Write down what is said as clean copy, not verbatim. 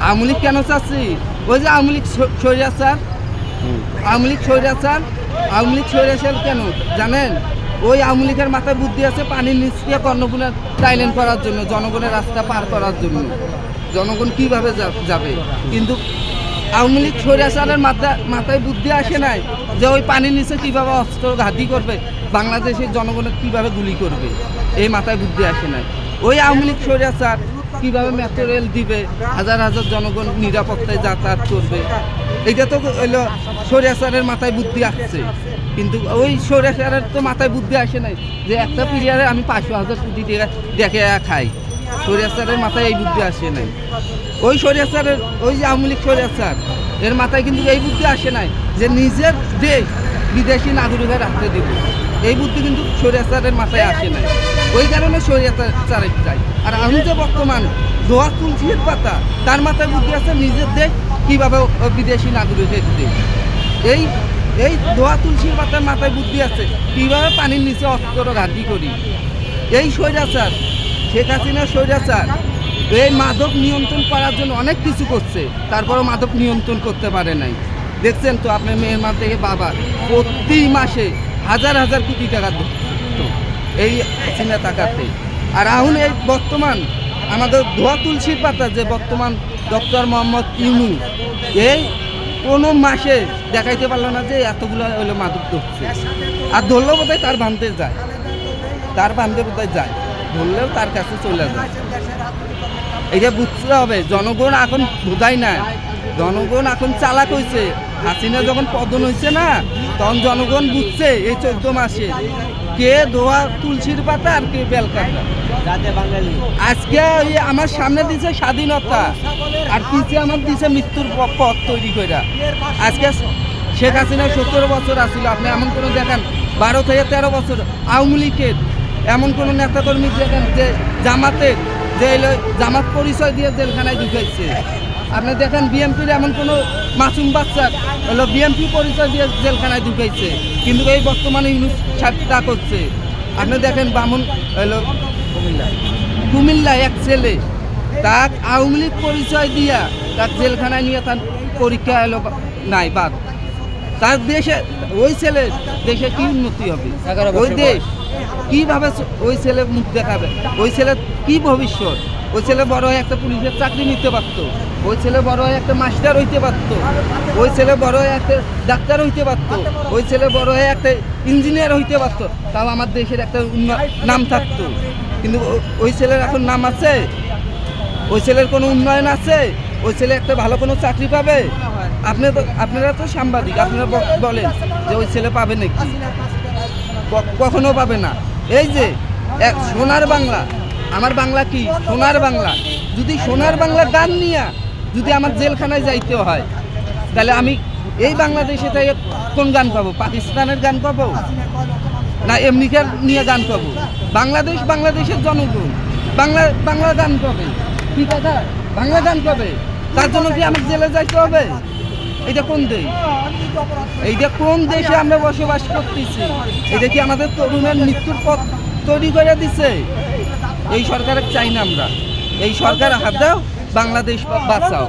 আওয়ামী লীগ কেন চাচ্ছি? ওই যে আওয়ামী লীগ স্বৈরাচার, আওয়ামী লীগ স্বৈরাচার, আওয়ামী লীগ স্বৈরাচার কেন জানেন? ওই আওয়ামী লীগের মাথায় বুদ্ধি আছে পানির নিচ দিয়ে কর্ণফুলী টাইলেন করার জন্য, জনগণের রাস্তা পার করার জন্য। জনগণ কিভাবে যাবে? কিন্তু আওয়ামী লীগ স্বৈরাচারের মাথায় বুদ্ধি আসে নাই যে ওই পানির নিচে কীভাবে অস্ত্র ঘাঁটি করবে, বাংলাদেশের জনগণের কীভাবে গুলি করবে, এই মাথায় বুদ্ধি আসে নাই। ওই আওয়ামী লীগ স্বৈরাচার কীভাবে মেট্রো রেল দিবে, হাজার হাজার জনগণ নিরাপত্তায় যাতায়াত করবে, এটা তো হইলো স্বৈরাচারের মাথায় বুদ্ধি আসছে। কিন্তু ওই স্বৈরাচারের তো মাথায় বুদ্ধি আসে নাই যে একটা পিরিয়ডে আমি 500,000 কোটি টাকা দেখে খাই। স্বৈরাচারের মাথায় এই বুদ্ধি আসে নাই। ওই স্বৈরাচারের, ওই যে আওয়ামী লীগ স্বৈরাচার, এর মাথায় কিন্তু এই বুদ্ধি আসে নাই যে নিজের দেশ বিদেশি নাগরিকের রাখতে দিব। এই বুদ্ধি কিন্তু স্বৈরাচারের মাথায় আসে নাই। ওই কারণে স্বৈরাচারের চাই। আর আমি যে বর্তমান দোয়া তুলসীর পাতা, তার মাথায় বুদ্ধি আছে নিজের দেশ কীভাবে বিদেশি নাগরিকের দেশ। এই দোয়া তুলসীর পাতার মাথায় বুদ্ধি আছে কীভাবে পানির নিচে অস্ত্র ঘাঁটি করি। এই স্বৈরাচার, শেখ হাসিনা স্বৈরাচার, এই মাদক নিয়ন্ত্রণ করার জন্য অনেক কিছু করছে, তারপরেও মাদক নিয়ন্ত্রণ করতে পারে নাই। দেখছেন তো আপনার মেয়ের থেকে বাবা প্রতি মাসে হাজার হাজার কোটি টাকা ধরতো এই হাসিনা টাকাতে। আর এখন এই বর্তমান আমাদের দোয়া তুলসীর পাতা যে বর্তমান ডক্টর মোহাম্মদ ইউনূস, এই কোনো মাসে দেখাইতে পারলো না যে এতগুলো হলো মাদক ধরছে। আর ধরলেও বোধহয় তার বাঁধতে যায়, তার বাঁধতে বোধহয় যায়, ধরলেও তার কাছে চলে যায়। এটা বুঝতে হবে, জনগণ এখন বোঝায় না, জনগণ এখন চালাক হয়েছে। হাসিনা যখন পতন হয়েছে না, তখন জনগণ বুঝছে এই 14 মাসে কে দোয়া তুলসীর পাতা আর কে বেলকাতা। আজকে আমার সামনে দিছে স্বাধীনতা, আর পিছিয়ে আমার দিছে মৃত্যুর পথ তৈরি করে। আজকে শেখ হাসিনা 17 বছর আসছিল, আপনি এমন কোনো দেখেন 12 থেকে 13 বছর আওয়ামী লীগের এমন কোনো নেতাকর্মী দেখেন যে জামাতের যে জামাত পরিচয় দিয়ে জেলখানায় ঢুকাইছে। আপনি দেখেন বিএনপির এমন কোনো মাসুম বাচ্চা হলো বিএনপি পরিচয় দিয়ে জেলখানায় ঢুকাইছে, কিন্তু এই বর্তমানে ইউনূস তা করছে। আপনি দেখেন বামুন হলো কুমিল্লা এক ছেলে, তার আওয়ামী লীগ পরিচয় দিয়া তার জেলখানায় নিয়ে তার পরীক্ষা এলো নাই বাদ। তার দেশে ওই ছেলে দেশে কি উন্নতি হবে? ওই দেশ কিভাবে ওই ছেলে মুখ দেখাবে? ওই ছেলে কি ভবিষ্যৎ? ওই ছেলে বড় হয়ে একটা পুলিশের চাকরি নিতে পারত, ওই ছেলে বড় হয়ে একটা মাস্টার হইতে পারত, ওই ছেলে বড় হয়ে একটা ডাক্তার হইতে পারত, ওই ছেলে বড় হয়ে একটা ইঞ্জিনিয়ার হইতে পারত, তাও আমার দেশের একটা নাম থাকতো। কিন্তু ওই ছেলের এখন নাম আছে? ওই ছেলের কোনো উন্নয়ন আছে? ওই ছেলে একটা ভালো কোনো চাকরি পাবে? আপনারা তো সাংবাদিক, আপনারা বলেন যে ওই ছেলে পাবে নাকি? কখনো পাবে না। এই যে এক সোনার বাংলা, আমার বাংলা কি সোনার বাংলা, যদি সোনার বাংলা গান নিয়ে যদি আমার জেলখানায় যাইতে হয়, তাহলে আমি এই বাংলাদেশে তাই কোন গান পাবো? পাকিস্তানের গান পাবো না আমেরিকার নিয়ে গান পাবো? বাংলাদেশ, বাংলাদেশের জনগণ বাংলা গান পাবে, ঠিক আছে? বাংলা গান পাবে, তার জন্য কি আমার জেলে যাইতে হবে? এটা কোন দেশ? এইটা কোন দেশে আমরা বসবাস করতেছি? এটা কি আমাদের তরুণের মৃত্যুর পথ তৈরি করে দিছে? এই সরকারের চাই না আমরা। এই সরকার হাত দাও, বাংলাদেশ বাঁচাও।